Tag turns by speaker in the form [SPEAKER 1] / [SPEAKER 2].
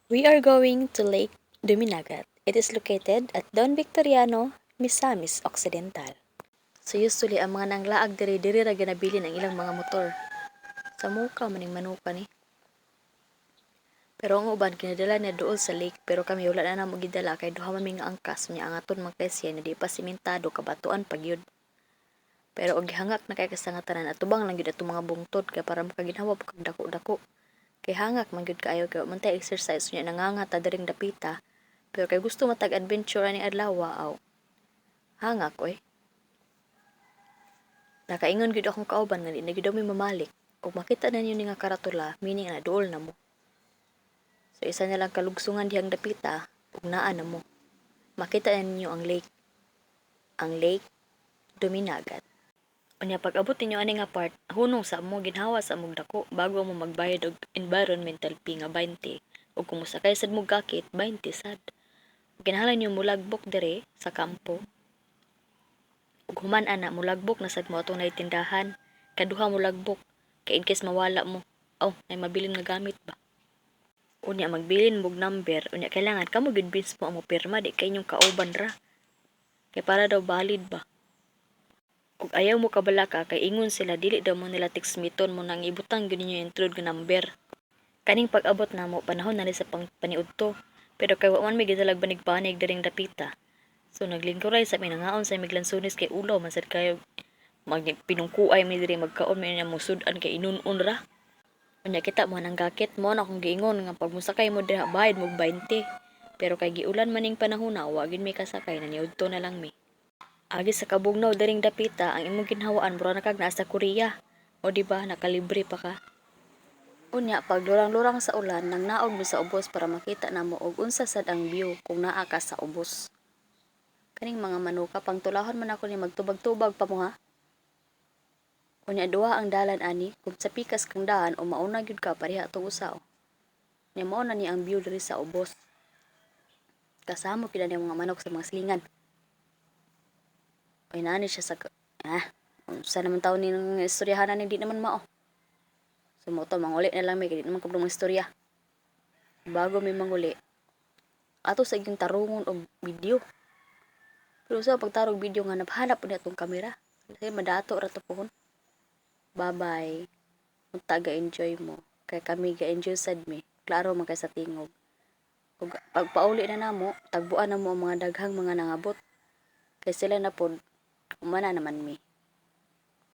[SPEAKER 1] We are going to Lake Duminagat. It is located at Don Victoriano, Misamis Occidental. So usually ang mga nanglaag diri ra ganabilin ang ilang mga motor. Sa muka maning manuka ni. Pero ang uban kinadala niya dool sa lake pero kami wala na namo gidala kay duha man mi nga angkas nya angaton man kay siya na di pa simentado kabatuan pagyud. Pero og hangak na kay kasangatanan at tubang lang gyud ato mga bungtod kay para makaginhawa pa kag dako-dako. Kay hangak man gyud kaayo kay man tay exercise nya nanganga ta diring dapita. Pero kay gusto matag adventure ani adlaw aw. Hangak oy. Nakaingon gyud akong kauban nga di na gyud mi mamalik. Ug makita na niyo ni nga karatula, meaning na duol na mo. So isa na lang kalugsungan dihang dapita, ug naa na mo. Makita na ninyo ang lake. Ang Lake Duminagat. Unya pag abot ninyo ani nga part, hunong sa amo ginhawa sa among dako bago mo magbayad og environmental fee nga 20 ug kung mosakay sad mo gakit 20 sad. Kinahanglan niyo mulagbok dire sa kampo. Ug human ana mulagbok na sad mo atong naitindahan, kaduha mulagbok kay in case mawala mo. Oh, ay mabilin nga gamit ba. Unya magbilin mog number, unya kailangan kamo gid mo amo pirma di kay inyong kauban ra. Kay para daw valid ba. Ug ayaw mo kabalaka kay ingon sila dili daw mo nila tiksmiton mo nang ibutang gyud ninyo intrude nga number. Kaning pag-abot na mo panahon na sa paniudto. Pero kay wa man mi gidalag banig-banig diring dapita. So naglingkuray sa minangaon sa miglansunis kay ulo man sad kayo magpinungkuay mi diri magkaon mi na musud-an kay inun-un ra. Unya kita mo nang gakit mo na akong giingon nga pag musakay mo diha bayad mo 20. Pero kay giulan maning panahon na wa gid mi kasakay na niudto na lang mi. Agi sa kabugnaw daring dapita ang imong ginhawaan mura na kag naa sa Korea. O di ba nakalibre pa ka. Unya pag lurang-lurang sa ulan nang naog mi sa ubos para makita namo og unsa sad ang view kung naa ka sa ubos. Kaning mga manuka pangtulahon man ako ni magtubag-tubag pa mo ha. Unya duha ang dalan ani kung sa pikas kang daan o mauna gyud ka pareha atong usaw. Nya mao na ni ang view diri sa ubos. Kasamo kila ni mga manok sa mga silingan. Oy nani siya sa unsa naman taon ni nang istoryahan ni di naman mao. Sumoto manguli na lang may kadi naman kabulong istorya. Bago may manguli ato sa igyong tarungon og video. Pero sa pagtarong video nga napahanap ni atong kamera. Kasi madato ra to pohon. Bye-bye. Unta ga-enjoy mo. Kay kami ga-enjoy sad mi. Klaro man kay sa tingog. Ug pagpauli na namo, tagbuan na mo ang mga daghang mga nangabot. Kay sila na pod umana naman mi.